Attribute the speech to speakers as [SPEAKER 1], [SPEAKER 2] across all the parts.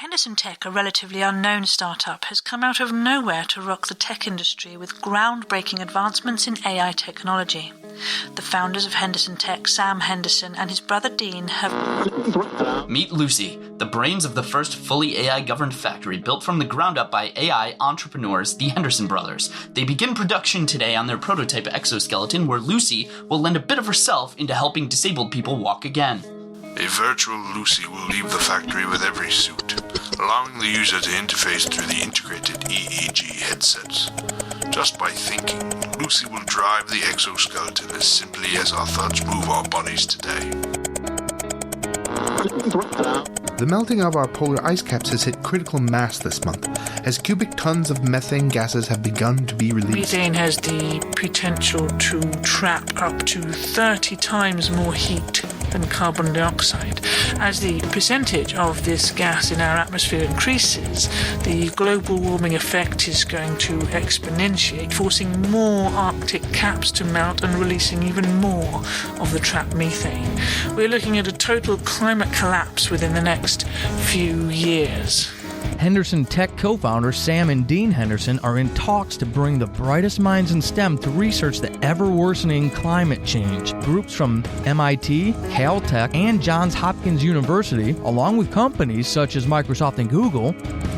[SPEAKER 1] Henderson Tech, a relatively unknown startup, has come out of nowhere to rock the tech industry with groundbreaking advancements in AI technology. The founders of Henderson Tech, Sam Henderson and his brother Dean, have...
[SPEAKER 2] Meet Lucy, the brains of the first fully AI-governed factory built from the ground up by AI entrepreneurs, the Henderson brothers. They begin production today on their prototype exoskeleton, where Lucy will lend a bit of herself into helping disabled people walk again.
[SPEAKER 3] A virtual Lucy will leave the factory with every suit, allowing the user to interface through the integrated EEG headsets. Just by thinking, Lucy will drive the exoskeleton as simply as our thoughts move our bodies today.
[SPEAKER 4] The melting of our polar ice caps has hit critical mass this month, as cubic tons of methane gases have begun to be released.
[SPEAKER 5] Methane has the potential to trap up to 30 times more heat than carbon dioxide. As the percentage of this gas in our atmosphere increases, the global warming effect is going to exponentiate, forcing more Arctic caps to melt and releasing even more of the trapped methane. We're looking at a total climate collapse within the next few years.
[SPEAKER 6] Henderson Tech co-founders Sam and Dean Henderson are in talks to bring the brightest minds in STEM to research the ever-worsening climate change. Groups from MIT, Caltech, and Johns Hopkins University, along with companies such as Microsoft and Google,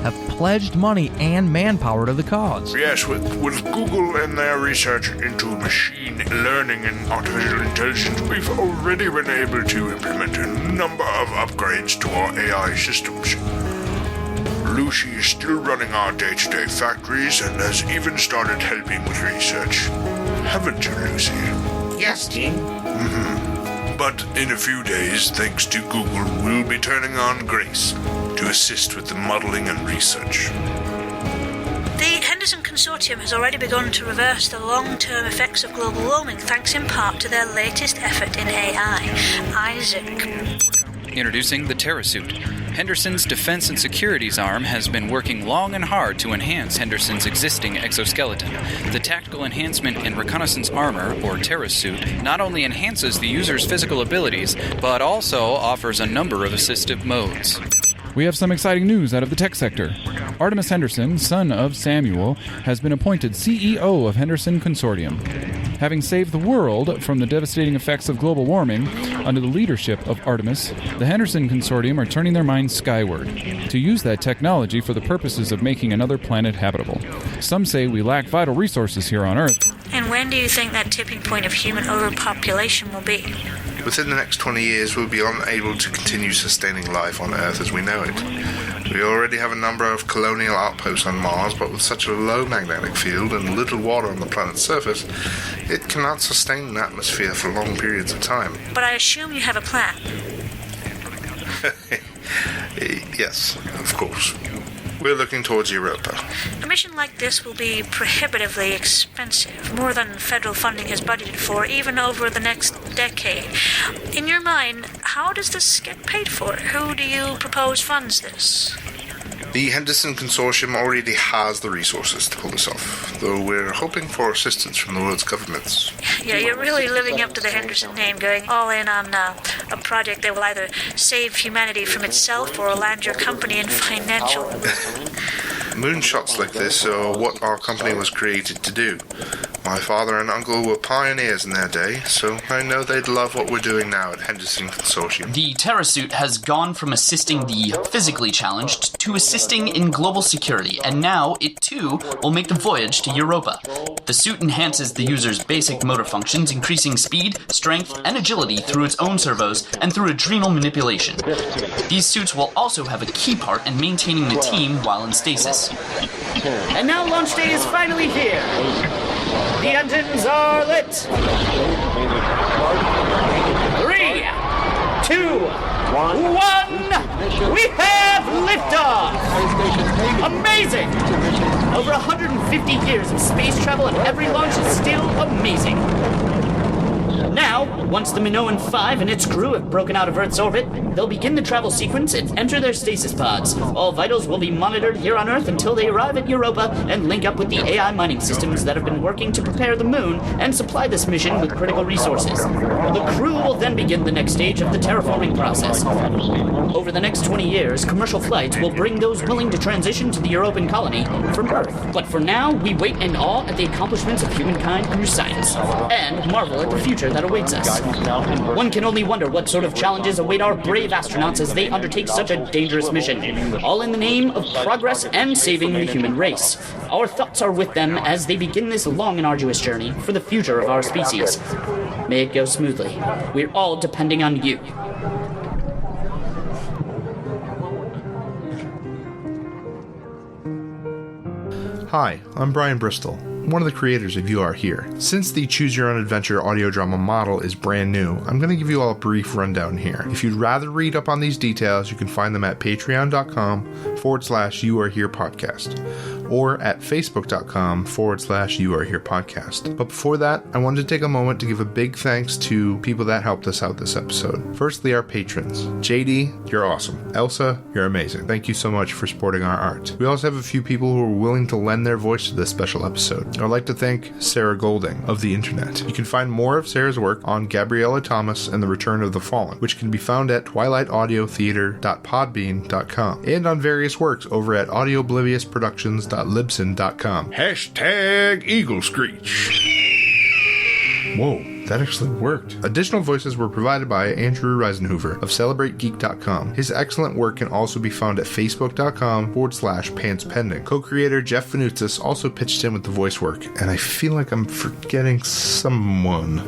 [SPEAKER 6] have pledged money and manpower to the cause.
[SPEAKER 3] Yes, with Google and their research into machine learning and artificial intelligence, we've already been able to implement a number of upgrades to our AI systems. Lucy is still running our day-to-day factories and has even started helping with research. Haven't you, Lucy?
[SPEAKER 7] Yes, Dean.
[SPEAKER 3] But in a few days, thanks to Google, we'll be turning on Grace to assist with the modeling and research.
[SPEAKER 1] The Henderson Consortium has already begun to reverse the long-term effects of global warming, thanks in part to their latest effort in AI. Isaac.
[SPEAKER 8] Introducing the TerraSuit. Henderson's defense and securities arm has been working long and hard to enhance Henderson's existing exoskeleton. The tactical enhancement in reconnaissance armor, or TerraSuit, not only enhances the user's physical abilities, but also offers a number of assistive modes.
[SPEAKER 9] We have some exciting news out of the tech sector. Artemis Henderson, son of Samuel, has been appointed CEO of Henderson Consortium. Having saved the world from the devastating effects of global warming, under the leadership of Artemis, the Henderson Consortium are turning their minds skyward to use that technology for the purposes of making another planet habitable. Some say we lack vital resources here on Earth.
[SPEAKER 1] And when do you think that tipping point of human overpopulation will be?
[SPEAKER 4] Within the next 20 years, we'll be unable to continue sustaining life on Earth as we know it. We already have a number of colonial outposts on Mars, but with such a low magnetic field and little water on the planet's surface, it cannot sustain an atmosphere for long periods of time.
[SPEAKER 1] But I assume you have a plan.
[SPEAKER 4] Yes, of course. We're looking towards Europa.
[SPEAKER 1] A mission like this will be prohibitively expensive, more than federal funding has budgeted for, even over the next decade. In your mind, how does this get paid for? Who do you propose funds this?
[SPEAKER 4] The Henderson Consortium already has the resources to pull this off, though we're hoping for assistance from the world's governments.
[SPEAKER 1] Yeah, you're really living up to the Henderson name, going all in on a project that will either save humanity from itself or land your company in financial...
[SPEAKER 4] Moonshots like this are what our company was created to do. My father and uncle were pioneers in their day, so I know they'd love what we're doing now at Henderson Consortium.
[SPEAKER 2] The TerraSuit has gone from assisting the physically challenged to assisting in global security, and now it too will make the voyage to Europa. The suit enhances the user's basic motor functions, increasing speed, strength, and agility through its own servos and through adrenal manipulation. These suits will also have a key part in maintaining the team while in stasis.
[SPEAKER 7] And now launch day is finally here. The engines are lit. 3, 2, 1. We have liftoff. Amazing. Over 150 years of space travel and every launch is still amazing. Now, once the Minoan 5 and its crew have broken out of Earth's orbit, they'll begin the travel sequence and enter their stasis pods. All vitals will be monitored here on Earth until they arrive at Europa and link up with the AI mining systems that have been working to prepare the moon and supply this mission with critical resources. The crew will then begin the next stage of the terraforming process. Over the next 20 years, commercial flights will bring those willing to transition to the European colony from Earth. But for now, we wait in awe at the accomplishments of humankind through science, and marvel at the future that awaits us. One can only wonder what sort of challenges await our brave astronauts as they undertake such a dangerous mission, all in the name of progress and saving the human race. Our thoughts are with them as they begin this long and arduous journey for the future of our species. May it go smoothly. We're all depending on you.
[SPEAKER 4] Hi, I'm Brian Bristol, one of the creators of You Are Here. Since the Choose Your Own Adventure audio drama model is brand new, I'm going to give you all a brief rundown here. If you'd rather read up on these details, you can find them at patreon.com/You Are Here podcast, or at facebook.com/You Are Here podcast. But before that, I wanted to take a moment to give a big thanks to people that helped us out this episode. Firstly, our patrons. JD, you're awesome. Elsa, you're amazing. Thank you so much for supporting our art. We also have a few people who are willing to lend their voice to this special episode. I'd like to thank Sarah Golding of the internet. You can find more of Sarah's work on Gabriella Thomas and the Return of the Fallen, which can be found at twilightaudiotheater.podbean.com, and on various works over at audiobliviousproductions.libsyn.com.
[SPEAKER 3] # Eagle Screech.
[SPEAKER 4] Whoa, that actually worked. Additional voices were provided by Andrew Reisenhoover of CelebrateGeek.com. His excellent work can also be found at Facebook.com/PantsPending. Co-creator Jeff Vanoutzis also pitched in with the voice work, and I feel like I'm forgetting someone.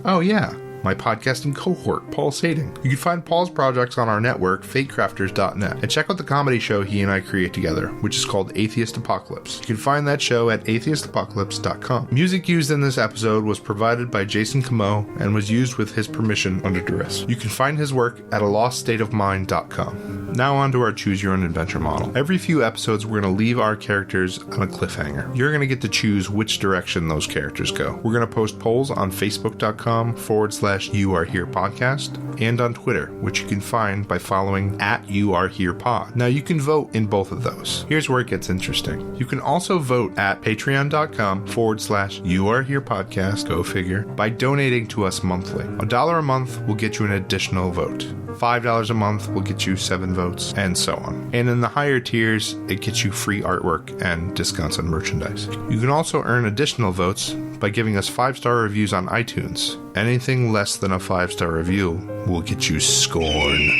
[SPEAKER 4] Oh yeah, my podcasting cohort, Paul Sading. You can find Paul's projects on our network, FateCrafters.net, and check out the comedy show he and I create together, which is called Atheist Apocalypse. You can find that show at atheistapocalypse.com. Music used in this episode was provided by Jason Camo and was used with his permission under duress. You can find his work at aloststateofmind.com. Now on to our Choose Your Own Adventure model. Every few episodes, we're going to leave our characters on a cliffhanger. You're going to get to choose which direction those characters go. We're going to post polls on Facebook.com/You Are Here podcast, and on Twitter, which you can find by following @You Are Here pod. Now you can vote in both of those. Here's where it gets interesting. You can also vote at patreon.com/You Are Here podcast, go figure, by donating to us monthly. $1 a month will get you an additional vote. $5 a month will get you 7 votes, and so on. And in the higher tiers, it gets you free artwork and discounts on merchandise. You can also earn additional votes by giving us 5-star reviews on iTunes. Anything less than a 5-star review will get you scorn.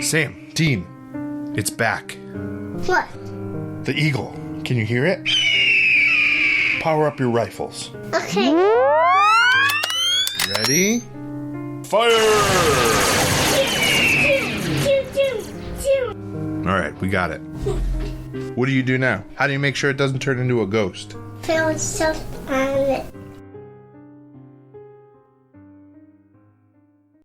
[SPEAKER 4] Sam, Dean, it's back.
[SPEAKER 10] What?
[SPEAKER 4] The eagle. Can you hear it? Power up your rifles.
[SPEAKER 10] Okay.
[SPEAKER 4] Ready? Fire! Alright, we got it. What do you do now? How do you make sure it doesn't turn into a ghost?
[SPEAKER 10] Put stuff on it.